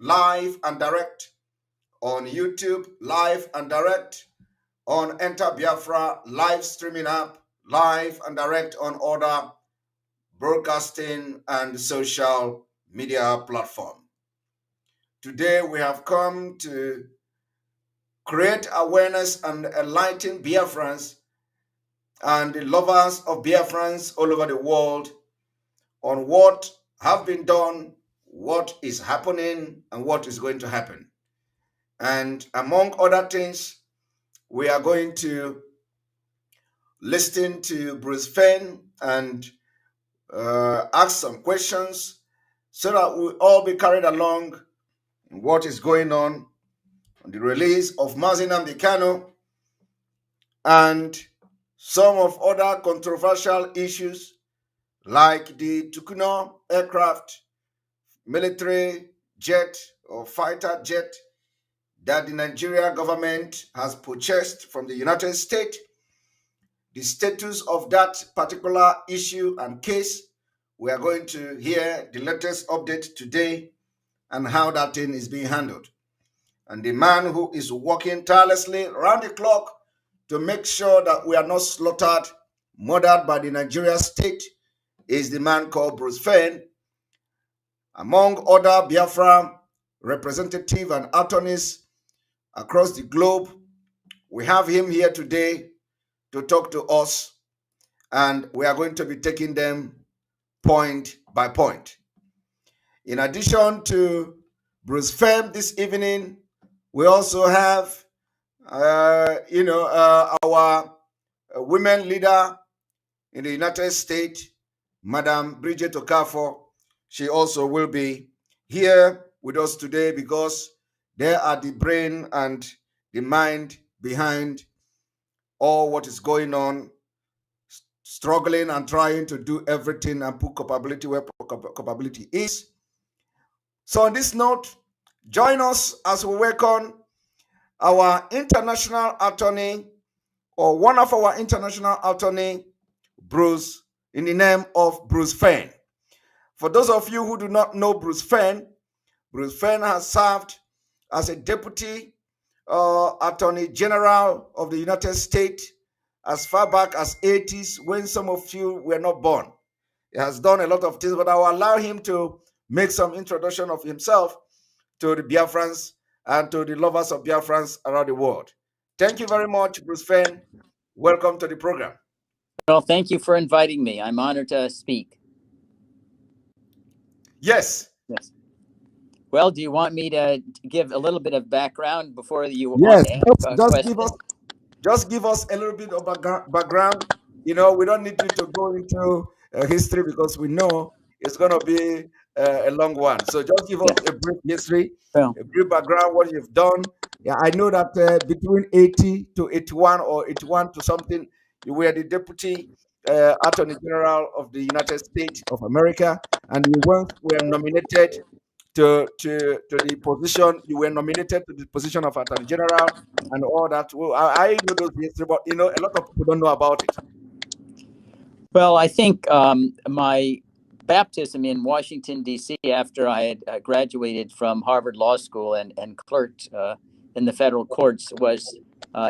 live and direct on YouTube, live and direct on Enter Biafra live streaming app, live and direct on other broadcasting and social media platform. Today we have come to create awareness and enlighten Biafrans and the lovers of Biafrans all over the world on what have been done, what is happening, and what is going to happen. And among other things, we are going to listen to Bruce Fein and ask some questions so that we'll all be carried along in what is going on the release of Mazi Nnamdi Kanu and some of other controversial issues like the Tukuno aircraft, military jet or fighter jet that the Nigeria government has purchased from the United States. The status of that particular issue and case, we are going to hear the latest update today and how that thing is being handled. And the man who is working tirelessly around the clock to make sure that we are not slaughtered, murdered by the Nigeria state is the man called Bruce Fein. Among other Biafra representatives and attorneys across the globe, we have him here today to talk to us, and we are going to be taking them point by point. In addition to Bruce Fein this evening, we also have, our women leader in the United States, Madam Bridget Okafor. She also will be here with us today because they are the brain and the mind behind all what is going on, struggling and trying to do everything and put capability where capability is. So on this note, join us as we welcome our international attorney, or one of our international attorney, Bruce, in the name of Bruce Fein. For those of you who do not know Bruce Fein has served as a deputy attorney general of the United States as far back as 80s when some of you were not born. He has done a lot of things, but I will allow him to make some introduction of himself to the Biafrans and to the lovers of Biafrans around the world. Thank you very much, Bruce Fein. Welcome to the program. Well, thank you for inviting me. I'm honored to speak. Yes. Yes. Well, do you want me to give a little bit of background before you yes, want to ask just give us a little bit of background. You know, we don't need you to go into history because we know it's going to be a long one. So just give us a brief history, a brief background, what you've done. Yeah, I know that between 80 to 81 or 81 to something, you were the deputy attorney general of the United States of America, and you once were nominated to the position. You were nominated to the position of attorney general and all that. Well, I know those history, but a lot of people don't know about it. Well, I think my baptism in Washington, D.C., after I had graduated from Harvard Law School and clerked in the federal courts, was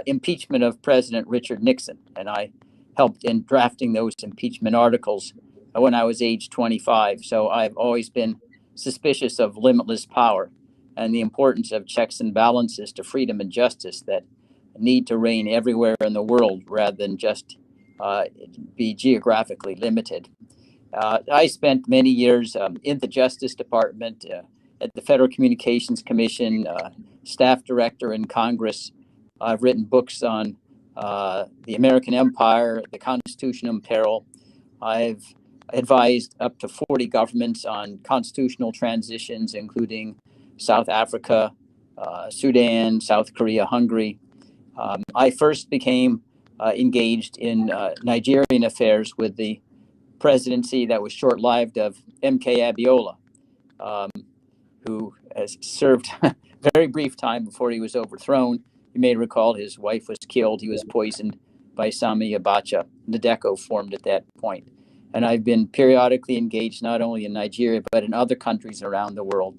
impeachment of President Richard Nixon. And I helped in drafting those impeachment articles when I was age 25. So I've always been suspicious of limitless power and the importance of checks and balances to freedom and justice that need to reign everywhere in the world rather than just be geographically limited. I spent many years in the Justice Department, at the Federal Communications Commission, staff director in Congress. I've written books on the American Empire, the Constitution in peril. I've advised up to 40 governments on constitutional transitions, including South Africa, Sudan, South Korea, Hungary. I first became engaged in Nigerian affairs with the presidency that was short-lived of M.K. Abiola, who has served a very brief time before he was overthrown. You may recall his wife was killed. He was poisoned by Sami Abacha. Nadeko formed at that point. And I've been periodically engaged not only in Nigeria, but in other countries around the world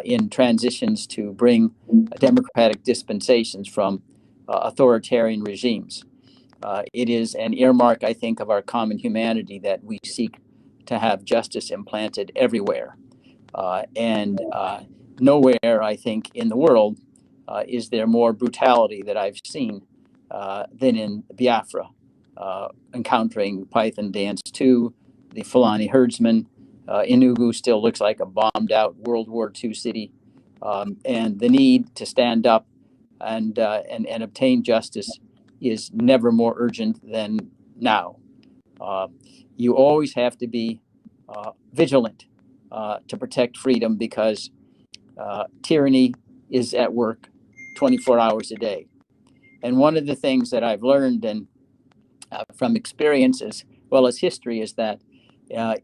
in transitions to bring democratic dispensations from authoritarian regimes. It is an earmark, I think, of our common humanity that we seek to have justice implanted everywhere. And nowhere, I think, in the world is there more brutality that I've seen than in Biafra, encountering Python Dance 2, the Fulani herdsmen. Enugu still looks like a bombed out World War II city. And the need to stand up and obtain justice is never more urgent than now. Uh, you always have to be vigilant to protect freedom because tyranny is at work 24 hours a day. And one of the things that I've learned and from experience as well as history is that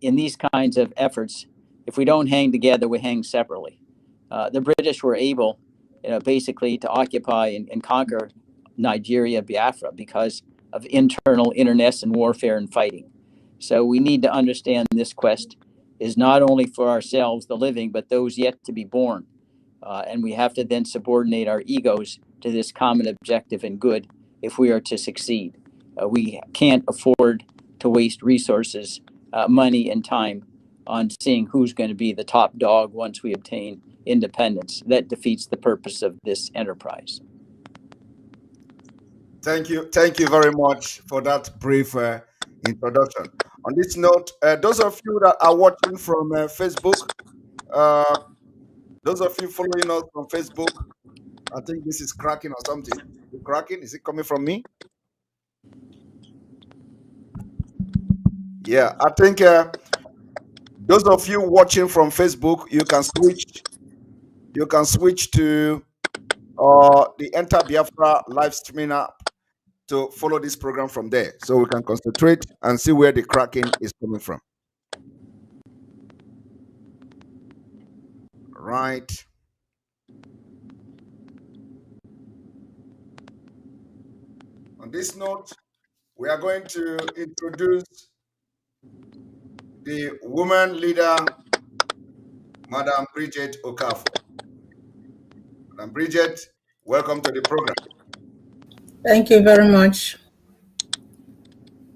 in these kinds of efforts, if we don't hang together, we hang separately. The British were able, basically to occupy and conquer Nigeria, Biafra, because of internal internecine warfare and fighting. So we need to understand this quest is not only for ourselves, the living, but those yet to be born. And we have to then subordinate our egos to this common objective and good if we are to succeed. We can't afford to waste resources, money, and time on seeing who's going to be the top dog once we obtain independence. That defeats the purpose of this enterprise. Thank you very much for that brief introduction. On this note, those of you that are watching from Facebook, uh, those of you following us from Facebook, I think this is cracking or something. Is it cracking? Is it coming from me? Yeah, I think those of you watching from Facebook, you can switch. You can switch to the Enter Biafra live streaming app to follow this program from there, so we can concentrate and see where the cracking is coming from. Right. On this note, we are going to introduce the woman leader, Madam Bridget Okafor. Madam Bridget, welcome to the program. Thank you very much.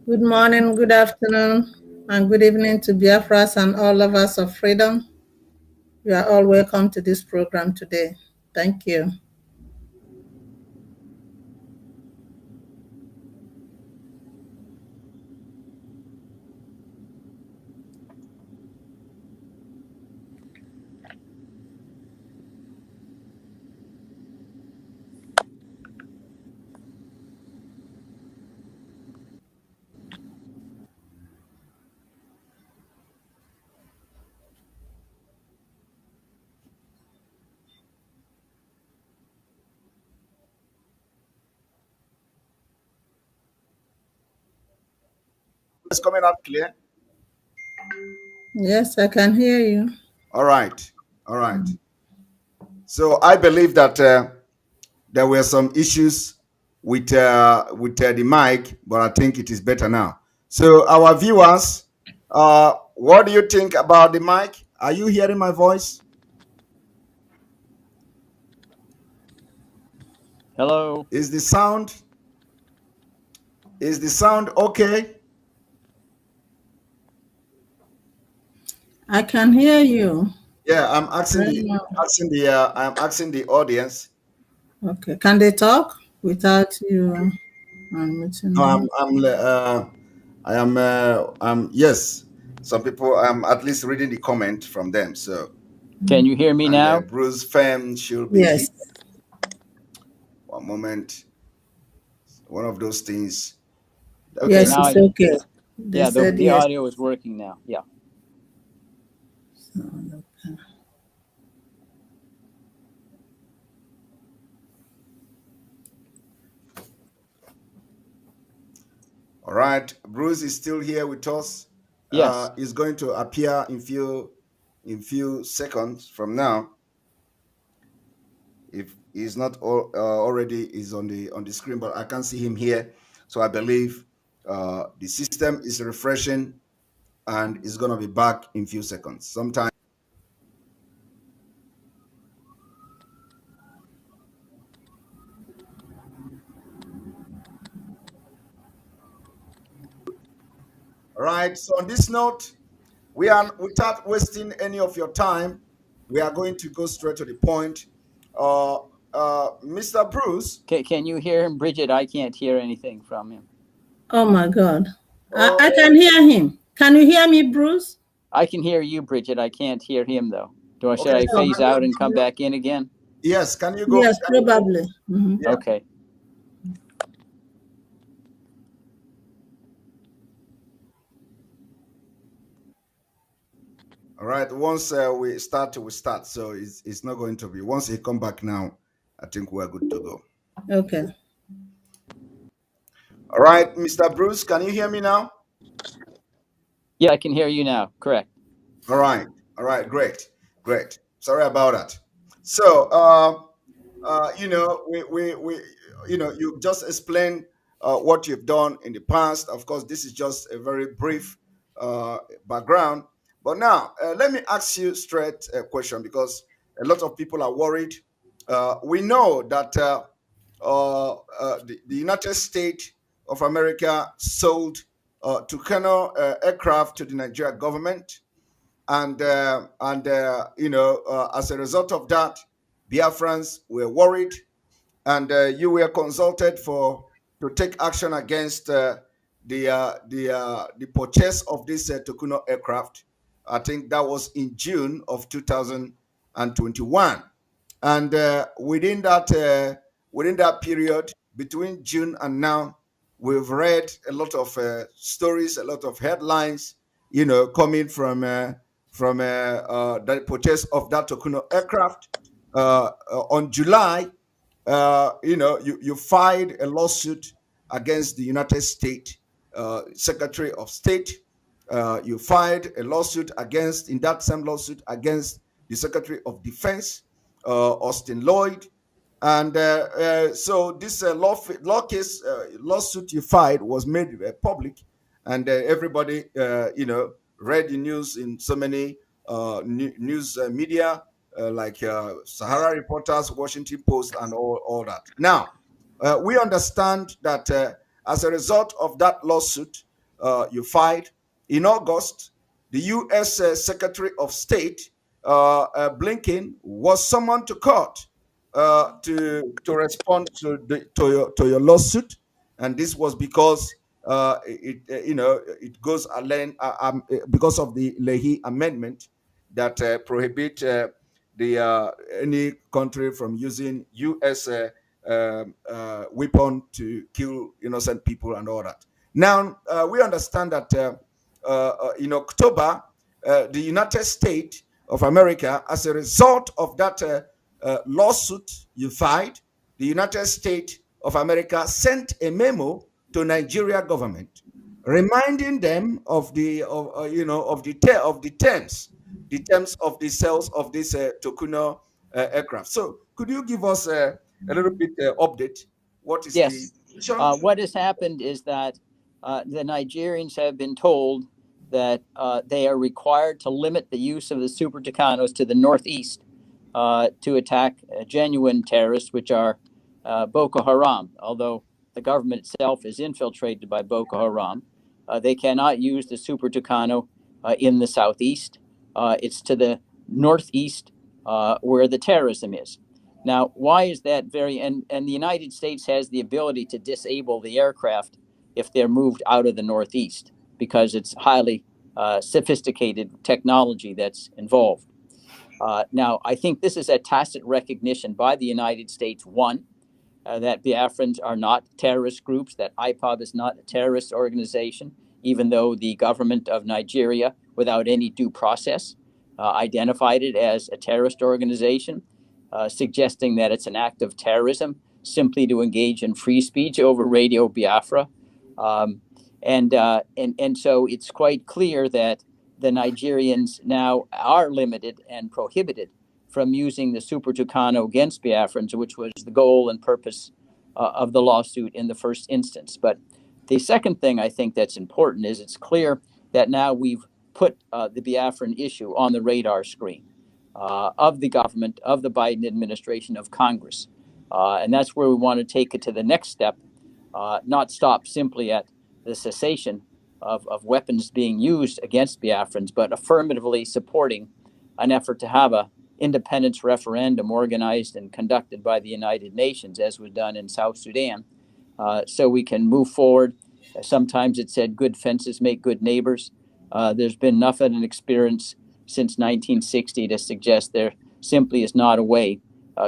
Good morning, good afternoon, and good evening to Biafras and all lovers of freedom. You are all welcome to this program today. Thank you. It's coming out clear. Yes, I can hear you. All right. All right. So I believe that there were some issues with the mic, but I think it is better now. So our viewers, what do you think about the mic? Are you hearing my voice? Hello. Is the sound okay? I can hear you. Yeah, I'm asking the audience. Okay, can they talk without you unmuting No, them? yes. Some people, I'm at least reading the comment from them. So, Can you hear me and now? Bruce Fem should be here. Yes. One moment. One of those things. Okay, Yes, Now, it's okay. They yeah, said the yes. audio is working now. Yeah. all right. Bruce is still here with us. Yes. He's going to appear in few seconds from now. If he's not already is on the screen, but I can't see him here. So I believe the system is refreshing and is going to be back in few seconds. Sometime. All right. So on this note, without wasting any of your time, we are going to go straight to the point. Uh, Mr. Bruce. Can you hear him, Bridget? I can't hear anything from him. Oh my God. I Oh, can hear him. Can you hear me, Bruce? I can hear you, Bridget. I can't hear him though. Should okay. I So phase out and come back in again? yes, can you go? Yes, probably. Mhm. Yeah. Okay. All right. Once we start, we start. So it's not going to be. Once he come back now, I think we're good to go. Okay. All right, Mr. Bruce, can you hear me now? Yeah, I can hear you now. Correct. All right. All right. Great. Great. Sorry about that. So, we you just explained what you've done in the past. Of course, this is just a very brief background. But now, let me ask you straight a question because a lot of people are worried. We know that the United States of America sold Tucano aircraft to the Nigeria government, and as a result of that, Biafrans were worried, and you were consulted for to take action against the purchase of this Tokuno aircraft. I think that was in June of 2021, and within that period between June and now, we've read a lot of stories, a lot of headlines, coming from the purchase of that Tokuno aircraft. On July, you filed a lawsuit against the United States Secretary of State. You filed a lawsuit in that same lawsuit against the Secretary of Defense, Austin Lloyd. And so this lawsuit you filed was made public, and everybody, read the news in so many news media, like Sahara Reporters, Washington Post, and all that. Now, we understand that as a result of that lawsuit you filed in August, the U.S. Secretary of State, Blinken, was summoned to court to respond to your lawsuit, and this was because it goes because of the Leahy Amendment that prohibit the any country from using U.S. Weapon to kill innocent people and all that. Now we understand that in October, the United States of America, as a result of that lawsuit you filed, the United States of America sent a memo to Nigeria government, reminding them of the terms of the sales of this Tokuno aircraft. So, could you give us a little bit update? What is the Yes. What has happened is that the Nigerians have been told that they are required to limit the use of the Super Tucanos to the northeast to attack genuine terrorists, which are Boko Haram. Although the government itself is infiltrated by Boko Haram, they cannot use the Super Tucano in the southeast. It's to the northeast where the terrorism is. Now, why is that and the United States has the ability to disable the aircraft if they're moved out of the northeast because it's highly sophisticated technology that's involved. Now, I think this is a tacit recognition by the United States, one, that Biafrans are not terrorist groups, that IPOB is not a terrorist organization, even though the government of Nigeria, without any due process, identified it as a terrorist organization, suggesting that it's an act of terrorism simply to engage in free speech over Radio Biafra. And so it's quite clear that the Nigerians now are limited and prohibited from using the Super Tucano against Biafrans, which was the goal and purpose of the lawsuit in the first instance. But the second thing I think that's important is it's clear that now we've put the Biafran issue on the radar screen of the government, of the Biden administration, of Congress. And that's where we want to take it to the next step, not stop simply at the cessation of weapons being used against Biafrans, but affirmatively supporting an effort to have a independence referendum organized and conducted by the United Nations, as was done in South Sudan, so we can move forward. Sometimes it said good fences make good neighbors. There's been enough of an experience since 1960 to suggest there simply is not a way,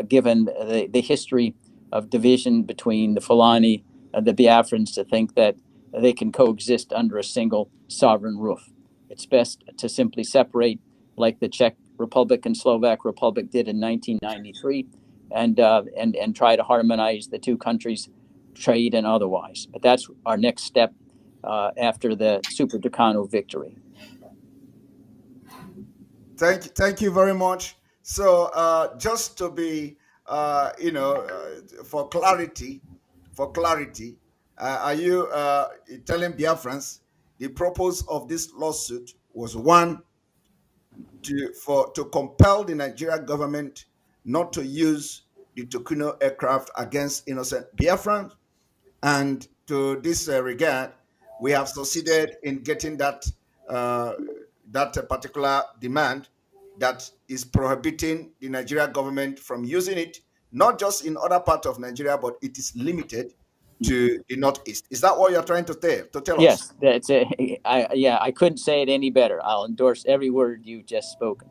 given the history of division between the Fulani and the Biafrans, to think that they can coexist under a single sovereign roof. It's best to simply separate, like the Czech Republic and Slovak Republic did in 1993, and try to harmonize the two countries' trade and otherwise. But that's our next step after the Super Tucano victory. Thank you very much. So, just to be, for clarity, are you telling Biafrans the purpose of this lawsuit was one, to compel the Nigerian government not to use the Tucano aircraft against innocent Biafrans, and to this regard, we have succeeded in getting that particular demand that is prohibiting the Nigerian government from using it, not just in other parts of Nigeria, but it is limited to the Northeast. Is that what you're trying to tell us? Yes, that's it. I couldn't say it any better. I'll endorse every word you've just spoken.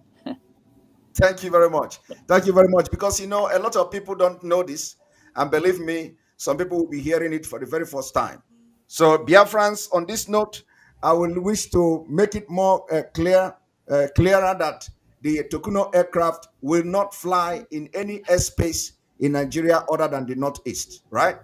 Thank you very much. Thank you very much. Because, a lot of people don't know this. And believe me, some people will be hearing it for the very first time. So, Biafrans, on this note, I will wish to make it more clearer that the Tucano aircraft will not fly in any airspace in Nigeria other than the Northeast, right?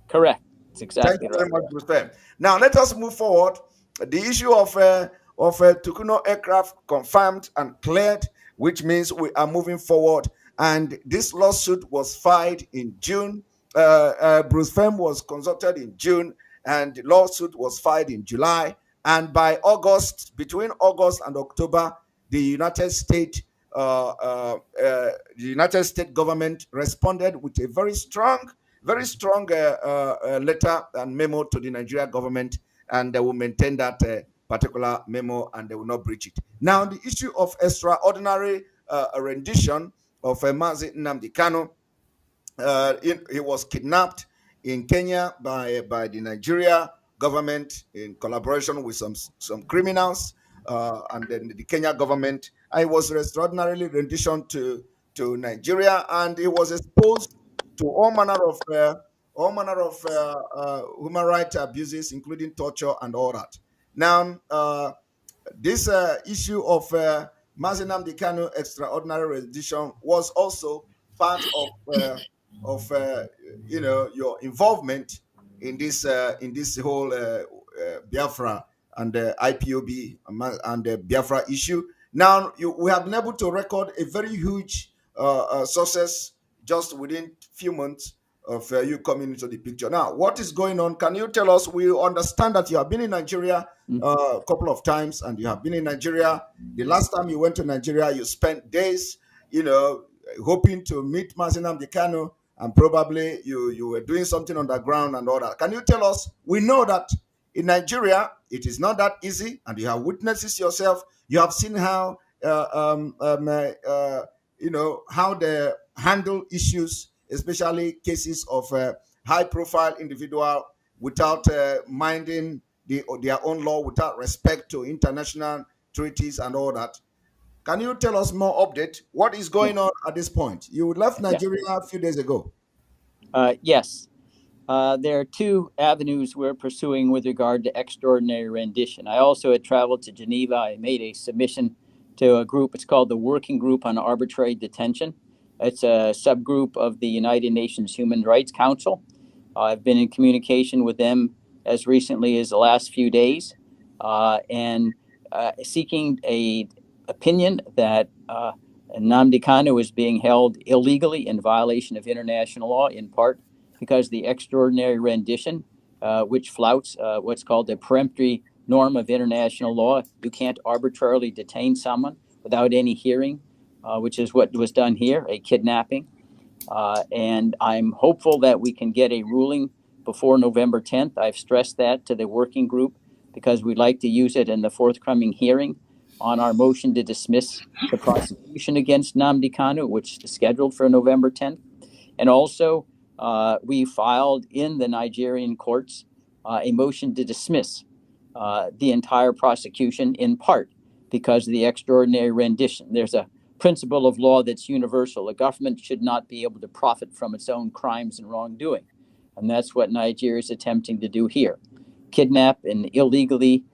Correct. That's exactly Thank you right. very much, Mr. Now, let us move forward. The issue of Tucano aircraft confirmed and cleared, which means we are moving forward. And this lawsuit was filed in June. Bruce Fein was consulted in June, and the lawsuit was filed in July. And by August, between August and October, the United States government responded with a very strong letter and memo to the Nigerian government, and they will maintain that particular memo and they will not breach it. Now, the issue of extraordinary rendition of Mazi Nnamdi Kanu, he was kidnapped in Kenya by the Nigeria government in collaboration with some criminals, and then the Kenya government. I was extraordinarily renditioned to Nigeria, and he was exposed to all manner of human rights abuses, including torture and all that. Now, this issue of Mazi Nnamdi Kanu extraordinary rendition was also part of your involvement in this whole Biafra and the IPOB and the Biafra issue. Now, we have been able to record a very huge success just within few months of you coming into the picture. Now, what is going on? Can you tell us? We understand that you have been in Nigeria a couple of times, and you have been in Nigeria. The last time you went to Nigeria, you spent days, hoping to meet Mazi Nnamdi Kanu, and probably you were doing something on the ground and all that. Can you tell us? We know that in Nigeria, it is not that easy, and you have witnessed this yourself. You have seen how how they handle issues, especially cases of high-profile individual without minding their own law, without respect to international treaties and all that. Can you tell us more update? What is going on at this point? You left Nigeria a few days ago. Yes. There are two avenues we're pursuing with regard to extraordinary rendition. I also had traveled to Geneva. I made a submission to a group. It's called the Working Group on Arbitrary Detention. It's a subgroup of the United Nations Human Rights Council. I've been in communication with them as recently as the last few days, and seeking an opinion that Nnamdi Kanu is being held illegally in violation of international law, in part because the extraordinary rendition, which flouts what's called the peremptory norm of international law. You can't arbitrarily detain someone without any hearing, which is what was done here, a kidnapping. And I'm hopeful that we can get a ruling before November 10th. I've stressed that to the working group because we'd like to use it in the forthcoming hearing on our motion to dismiss the prosecution against Nnamdi Kanu, which is scheduled for November 10th. And also, we filed in the Nigerian courts a motion to dismiss the entire prosecution, in part because of the extraordinary rendition. There's a principle of law that's universal. A government should not be able to profit from its own crimes and wrongdoing. And that's what Nigeria is attempting to do here. Kidnap and illegally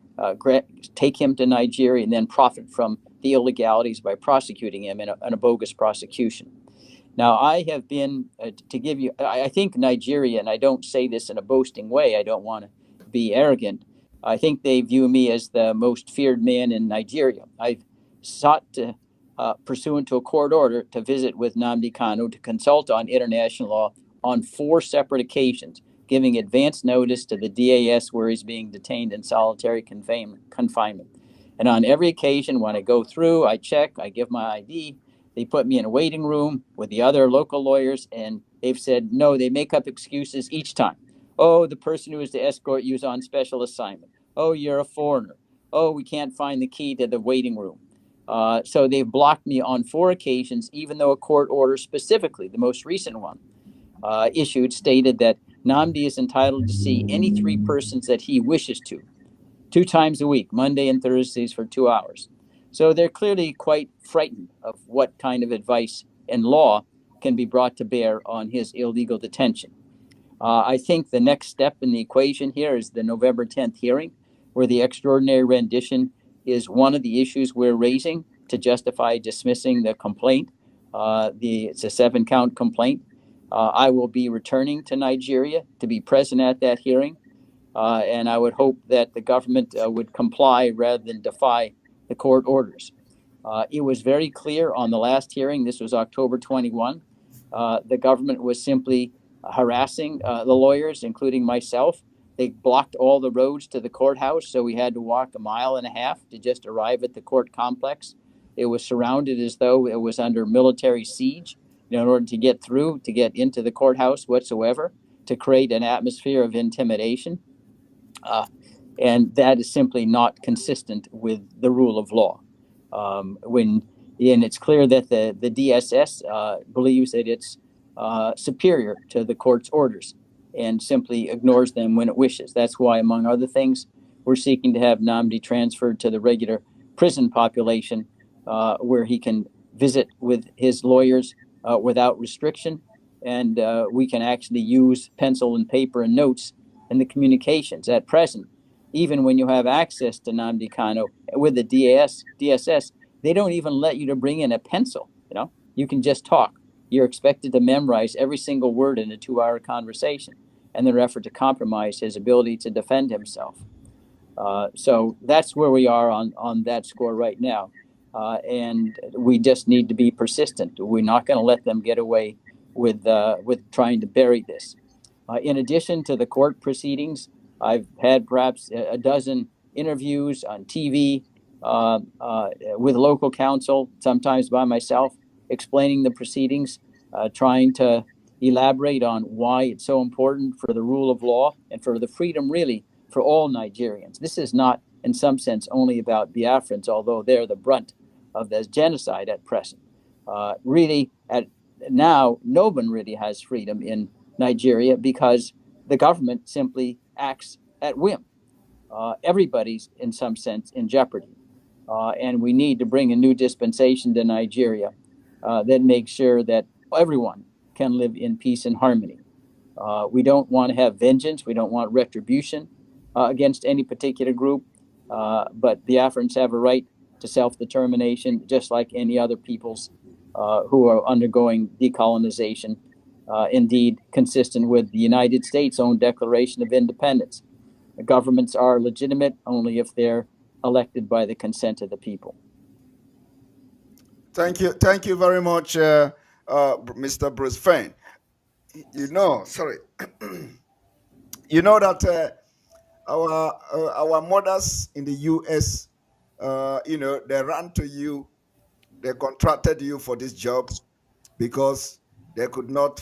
take him to Nigeria and then profit from the illegalities by prosecuting him in a bogus prosecution. Now, I have been, to give you, I think Nigeria, and I don't say this in a boasting way, I don't want to be arrogant, I think they view me as the most feared man in Nigeria. I've sought to, pursuant to a court order, to visit with Nnamdi Kanu to consult on international law on 4 separate occasions, giving advance notice to the DAS where he's being detained in solitary confinement. And on every occasion, when I go through, I check, I give my ID, they put me in a waiting room with the other local lawyers, and they've said, no, they make up excuses each time. Oh, the person who is to escort you is on special assignment. Oh, you're a foreigner. Oh, we can't find the key to the waiting room. So they've blocked me on 4 occasions, even though a court order specifically, the most recent one, issued, stated that Nnamdi is entitled to see any 3 persons that he wishes to, 2 times a week, Monday and Thursdays for 2 hours. So they're clearly quite frightened of what kind of advice and law can be brought to bear on his illegal detention. I think the next step in the equation here is the November 10th hearing, where the extraordinary rendition is one of the issues we're raising to justify dismissing the complaint. It's a 7-count complaint. I will be returning to Nigeria to be present at that hearing, and I would hope that the government would comply rather than defy the court orders. It was very clear on the last hearing, this was October 21, the government was simply harassing the lawyers, including myself. They blocked all the roads to the courthouse, so we had to walk 1.5 miles to just arrive at the court complex. It was surrounded as though it was under military siege in order to get through, to get into the courthouse whatsoever, to create an atmosphere of intimidation. And that is simply not consistent with the rule of law. And it's clear that the DSS believes that it's superior to the court's orders and simply ignores them when it wishes. That's why, among other things, we're seeking to have Nnamdi transferred to the regular prison population where he can visit with his lawyers without restriction, and we can actually use pencil and paper and notes in the communications. At present, even when you have access to Nnamdi Kanu with the DSS, they don't even let you to bring in a pencil. You can just talk. You're expected to memorize every single word in a 2-hour conversation in their effort to compromise his ability to defend himself. So that's where we are on that score right now. And we just need to be persistent. We're not going to let them get away with trying to bury this. In addition to the court proceedings, I've had perhaps a dozen interviews on TV with local counsel, sometimes by myself, explaining the proceedings, trying to elaborate on why it's so important for the rule of law and for the freedom, really, for all Nigerians. This is not, in some sense, only about Biafrans, although they're the brunt of the genocide at present. Really, now, no one really has freedom in Nigeria because the government simply acts at whim. Everybody's, in some sense, in jeopardy. And we need to bring a new dispensation to Nigeria that makes sure that everyone can live in peace and harmony. We don't want to have vengeance. We don't want retribution against any particular group. But Biafrans have a right to self-determination, just like any other peoples who are undergoing decolonization, indeed consistent with the United States' own Declaration of Independence. The governments are legitimate only if they're elected by the consent of the people. Thank you very much, Mr. Bruce Fein. Sorry, that our mothers in the U.S., they ran to you, they contracted you for this job because they could not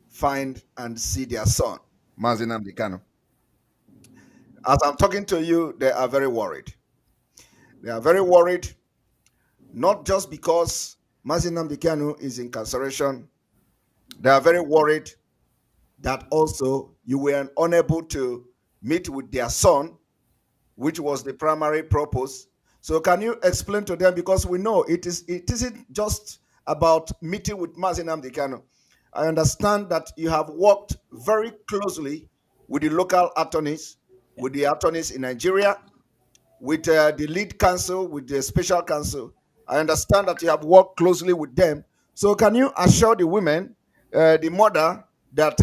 find and see their son, Mazi Nnamdi Kanu. As I'm talking to you, they are very worried. They are very worried, not just because Mazi Nnamdi Kanu is incarceration. They are very worried that also you were unable to meet with their son, which was the primary purpose. So can you explain to them, because we know it isn't just about meeting with Mazi Nnamdi Kanu. I understand that you have worked very closely with the local attorneys, with the attorneys in Nigeria, with the lead counsel, with the special counsel. I understand that you have worked closely with them. So can you assure the women, the mother, that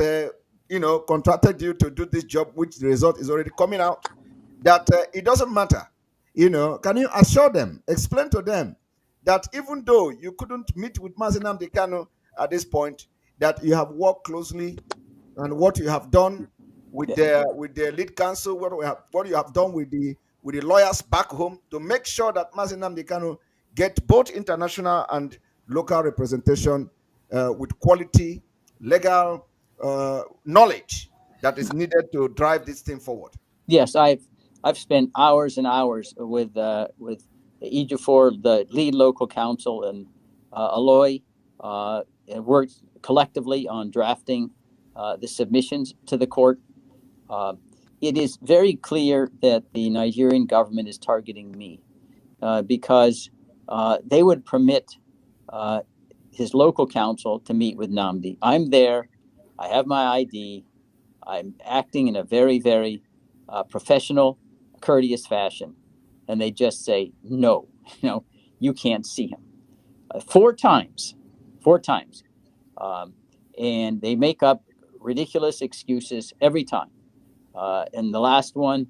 contracted you to do this job, which the result is already coming out, that it doesn't matter. Can you assure them, explain to them that even though you couldn't meet with Mazi Nnamdi Kanu at this point, that you have worked closely, and what you have done with the lead counsel, what you have done with the lawyers back home to make sure that Mazi Nnamdi Kanu get both international and local representation with quality legal knowledge that is needed to drive this thing forward. Yes, I've spent hours and hours with Ejiofor, the lead local counsel, and Aloy, and worked collectively on drafting the submissions to the court. It is very clear that the Nigerian government is targeting me because they would permit his local counsel to meet with Nnamdi. I'm there. I have my ID. I'm acting in a very, very professional, courteous fashion. And they just say, no, you can't see him. Four times. And they make up ridiculous excuses every time. And the last one,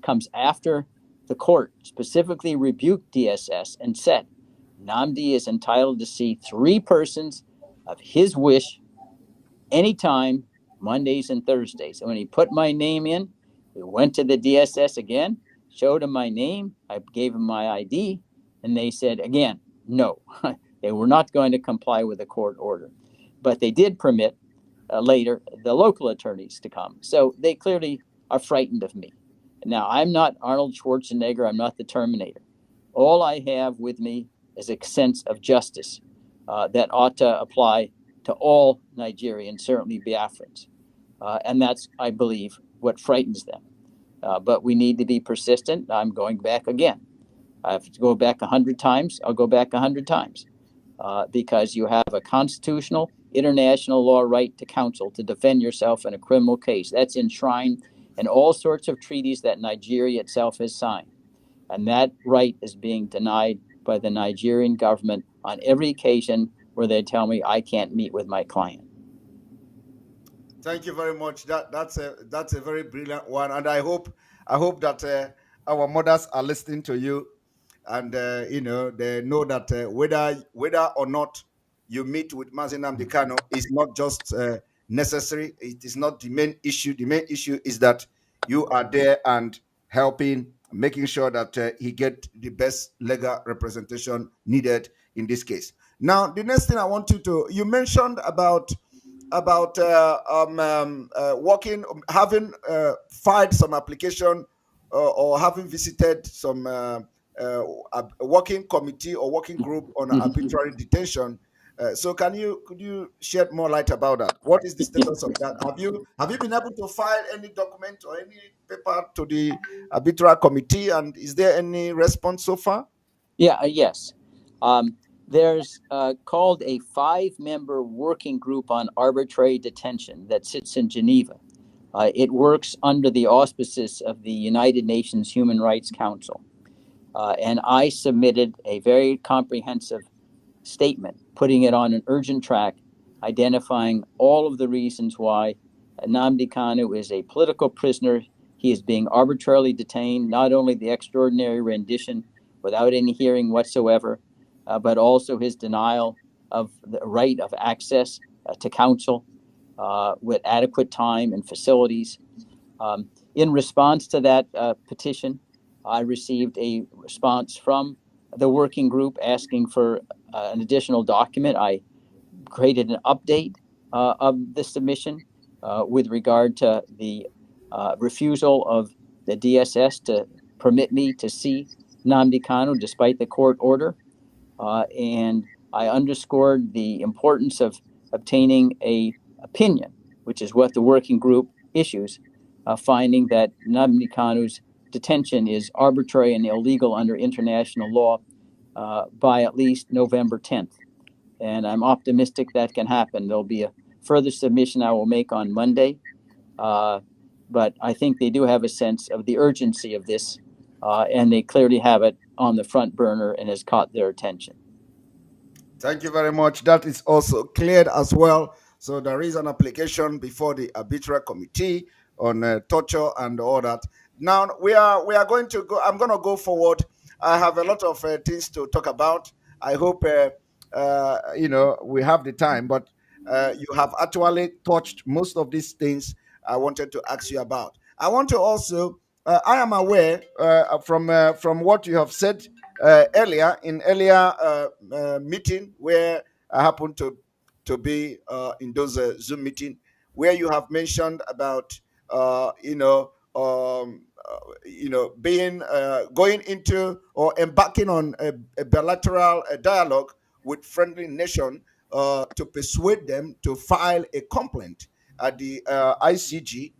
comes after the court specifically rebuked DSS and said Nnamdi is entitled to see three persons of his wish anytime, Mondays and Thursdays. And when he put my name in, we went to the DSS again, showed him my name, I gave him my ID, and they said again, no, they were not going to comply with the court order. But they did permit later the local attorneys to come. So they clearly are frightened of me. Now, I'm not Arnold Schwarzenegger. I'm not the Terminator. All I have with me is a sense of justice that ought to apply to all Nigerians, certainly Biafrans. And that's, I believe, what frightens them. But we need to be persistent. I'm going back again. I have to go back 100 times. I'll go back 100 times because you have a constitutional, international law right to counsel to defend yourself in a criminal case. That's enshrined in all sorts of treaties that Nigeria itself has signed. And that right is being denied by the Nigerian government on every occasion where they tell me I can't meet with my client. Thank you very much. That's a very brilliant one, and I hope that our mothers are listening to you, and they know that whether or not you meet with Mazi Nnamdi Kanu is not just necessary. It is not the main issue. The main issue is that you are there and helping, making sure that he get the best legal representation needed in this case. Now, the next thing I want you mentioned about working, having filed some application or having visited some working committee or working group on arbitrary detention. So could you shed more light about that? What is the status of that? Have you been able to file any document or any paper to the arbitral committee, and is there any response so far? Yes. There's called a 5-member working group on arbitrary detention that sits in Geneva. It works under the auspices of the United Nations Human Rights Council. And I submitted a very comprehensive statement, putting it on an urgent track, identifying all of the reasons why Nnamdi Kanu is a political prisoner. He is being arbitrarily detained, not only the extraordinary rendition without any hearing whatsoever, but also his denial of the right of access to counsel with adequate time and facilities. In response to that petition, I received a response from the working group asking for an additional document. I created an update of the submission with regard to the refusal of the DSS to permit me to see Nnamdi Kanu despite the court order. And I underscored the importance of obtaining a opinion, which is what the working group issues, finding that Nnamdi Kanu's detention is arbitrary and illegal under international law by at least November 10th. And I'm optimistic that can happen. There'll be a further submission I will make on Monday. But I think they do have a sense of the urgency of this, and they clearly have it on the front burner and has caught their attention. Thank you very much. That is also cleared as well. So there is an application before the arbitral committee on torture and all that. Now we are going to go. I'm going to go forward. I have a lot of things to talk about. I hope we have the time, but you have actually touched most of these things I wanted to ask you about. I want to also. I am aware from what you have said earlier in earlier meeting where I happened to be in those Zoom meeting where you have mentioned about being going into or embarking on a bilateral dialogue with friendly nation to persuade them to file a complaint at the ICG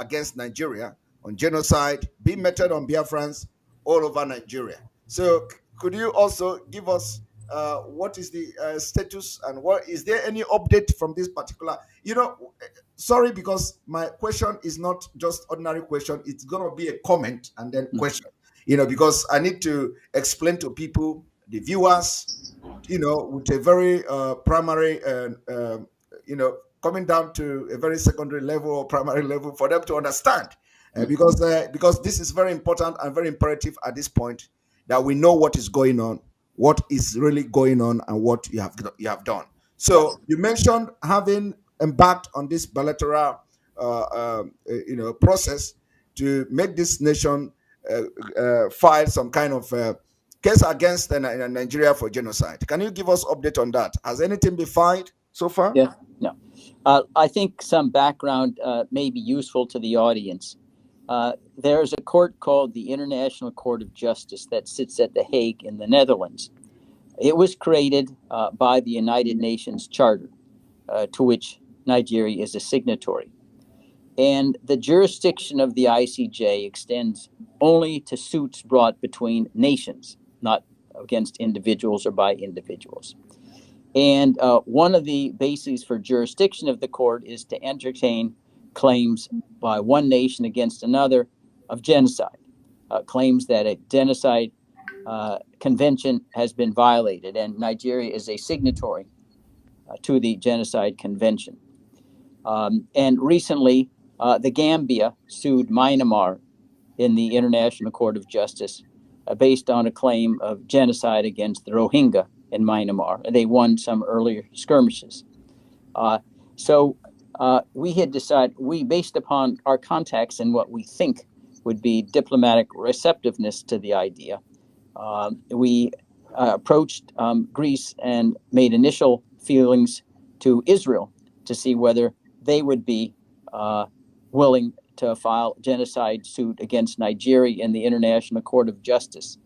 against Nigeria on genocide being meted on Biafrans all over Nigeria. So, could you also give us what is the status and what is there any update from this particular? Sorry, because my question is not just ordinary question; it's gonna be a comment and then question. Because I need to explain to people, the viewers, with a very primary, coming down to a very secondary level or primary level for them to understand. Because this is very important and very imperative at this point that we know what is going on, what is really going on, and what you have done. So Yes. you mentioned having embarked on this bilateral, process to make this nation file some kind of case against Nigeria for genocide. Can you give us update on that? Has anything been filed so far? Yeah. No. I think some background may be useful to the audience. There's a court called the International Court of Justice that sits at The Hague in the Netherlands. It was created by the United Nations Charter, to which Nigeria is a signatory. And the jurisdiction of the ICJ extends only to suits brought between nations, not against individuals or by individuals. And one of the bases for jurisdiction of the court is to entertain claims by one nation against another of genocide, claims that a genocide convention has been violated, and Nigeria is a signatory to the Genocide Convention. And recently, the Gambia sued Myanmar in the International Court of Justice based on a claim of genocide against the Rohingya in Myanmar. They won some earlier skirmishes. So we had decided, based upon our contacts and what we think would be diplomatic receptiveness to the idea, we approached Greece and made initial feelings to Israel to see whether they would be willing to file a genocide suit against Nigeria in the International Court of Justice.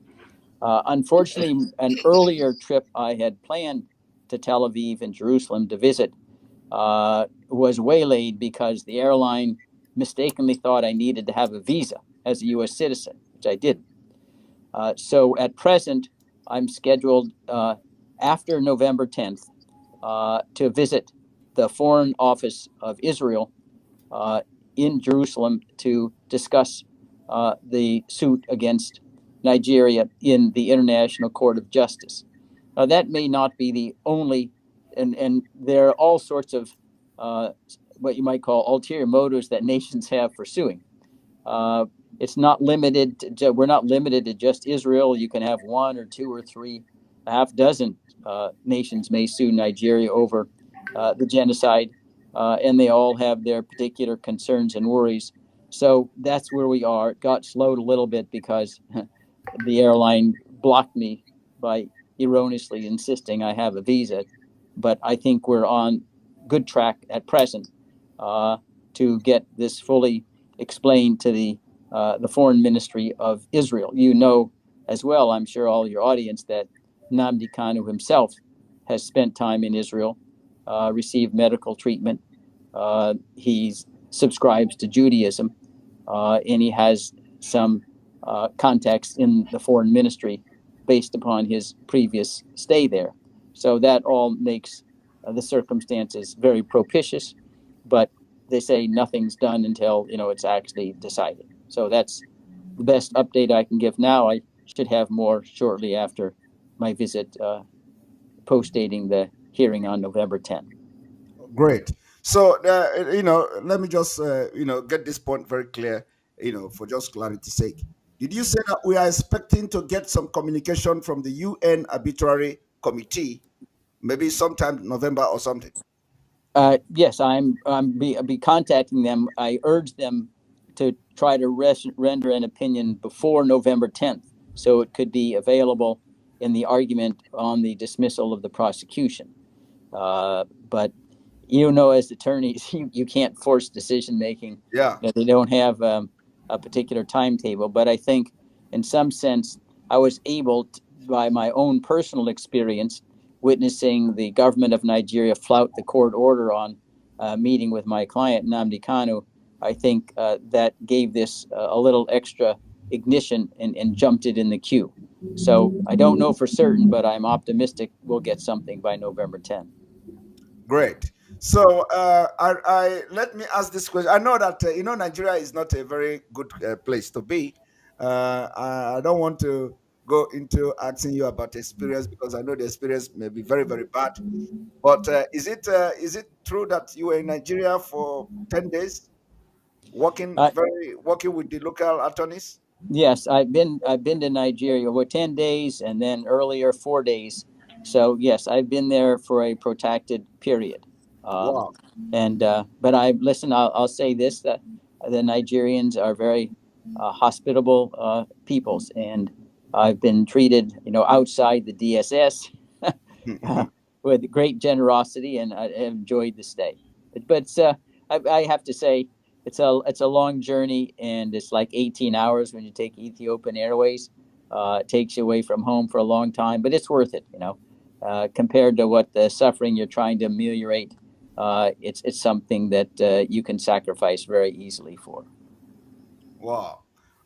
Unfortunately, an earlier trip I had planned to Tel Aviv and Jerusalem to visit was waylaid because the airline mistakenly thought I needed to have a visa as a U.S. citizen, which I didn't. So at present, I'm scheduled after November 10th to visit the Foreign Office of Israel in Jerusalem to discuss the suit against Nigeria in the International Court of Justice. Now, that may not be the only, and there are all sorts of what you might call ulterior motives that nations have for suing. It's not limited we're not limited to just Israel. You can have one or two or three, a half dozen nations may sue Nigeria over the genocide, and they all have their particular concerns and worries. So that's where we are. It got slowed a little bit because the airline blocked me by erroneously insisting I have a visa. But I think we're on good track at present to get this fully explained to the the foreign ministry of Israel. You know as well, I'm sure all your audience, that Nnamdi Kanu himself has spent time in Israel, received medical treatment. He subscribes to Judaism, and he has some context in the foreign ministry based upon his previous stay there. So that all makes the circumstances very propitious, but they say nothing's done until it's actually decided. So that's the best update I can give now. I should have more shortly after my visit, post dating the hearing on November 10th. Great. So, let me just, get this point very clear, for just clarity's sake. Did you say that we are expecting to get some communication from the UN Arbitrary Committee, maybe sometime November or something? Yes, be contacting them. I urge them to try to render an opinion before November 10th, so it could be available in the argument on the dismissal of the prosecution. But as attorneys, you can't force decision making. Yeah. They don't have a particular timetable. But I think, in some sense, I was able, by my own personal experience, witnessing the government of Nigeria flout the court order on meeting with my client, Nnamdi Kanu. I think that gave this a little extra ignition and jumped it in the queue. So I don't know for certain, but I'm optimistic we'll get something by November 10th. Great. So I let me ask this question. I know that Nigeria is not a very good place to be. I don't want to go into asking you about experience, because I know the experience may be very, very bad. But is it true that you were in Nigeria for 10 days, Uh, working with the local attorneys? Yes, I've been to Nigeria over 10 days, and then earlier 4 days. So yes, I've been there for a protracted period. Um, Wow. and But I listen. I'll say this: that the Nigerians are very hospitable peoples, and I've been treated, outside the DSS, with great generosity, and I enjoyed the stay. But I have to say, it's a long journey, and it's like 18 hours when you take Ethiopian Airways. It takes you away from home for a long time, but it's worth it. Compared to what the suffering you're trying to ameliorate, it's something that you can sacrifice very easily for. Wow.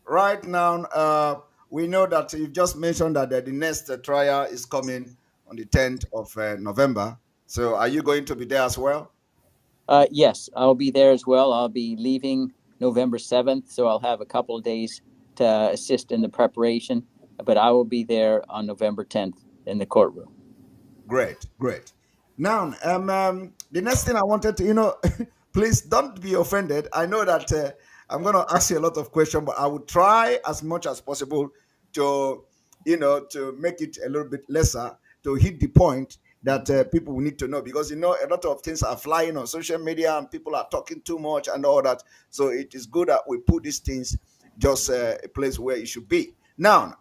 Right now, we know that you've just mentioned that the next trial is coming on the 10th of November. So are you going to be there as well? Yes, I'll be there as well. I'll be leaving November 7th, so I'll have a couple of days to assist in the preparation. But I will be there on November 10th in the courtroom. Great, great. Now, the next thing I wanted to, please don't be offended. I know that I'm going to ask you a lot of questions, but I will try as much as possible to, to make it a little bit lesser, to hit the point that people will need to know, because a lot of things are flying on social media and people are talking too much and all that. So it is good that we put these things just a place where it should be. Now,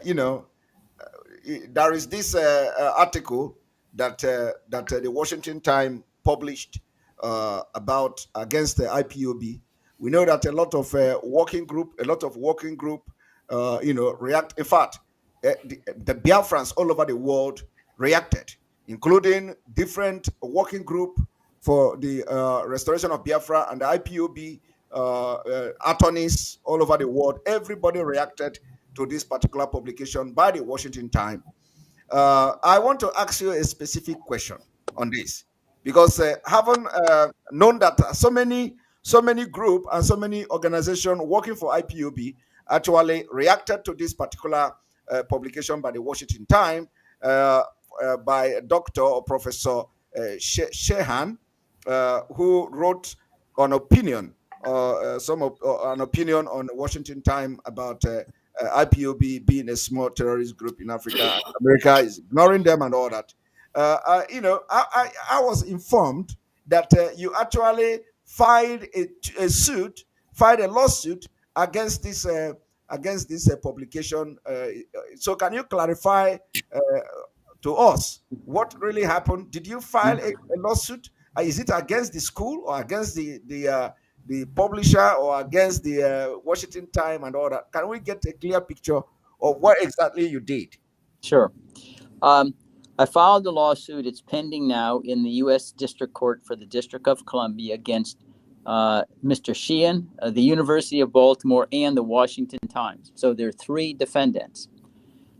you know there is this article that the Washington Times published about against the IPOB. We know that a lot of working group, react. In fact, the Biafrans all over the world reacted, including different working group for the restoration of Biafra and the IPOB attorneys all over the world. Everybody reacted to this particular publication by the Washington Times. I want to ask you a specific question on this, because having known that so many group and so many organizations working for IPOB actually reacted to this particular publication by the Washington Times, uh, by Dr. or Professor Shehan, who wrote an opinion on the Washington Times about IPOB being a small terrorist group in Africa. America is ignoring them and all that. I was informed that you actually filed filed a lawsuit against this publication. So can you clarify uh, to us what really happened? Did you file a lawsuit? Is it against the school or against the publisher or against the Washington Times and all that? Can we get a clear picture of what exactly you did? Sure. I filed the lawsuit. It's pending now in the U.S. District Court for the District of Columbia against Mr. Sheehan, the University of Baltimore, and the Washington Times. So there are three defendants.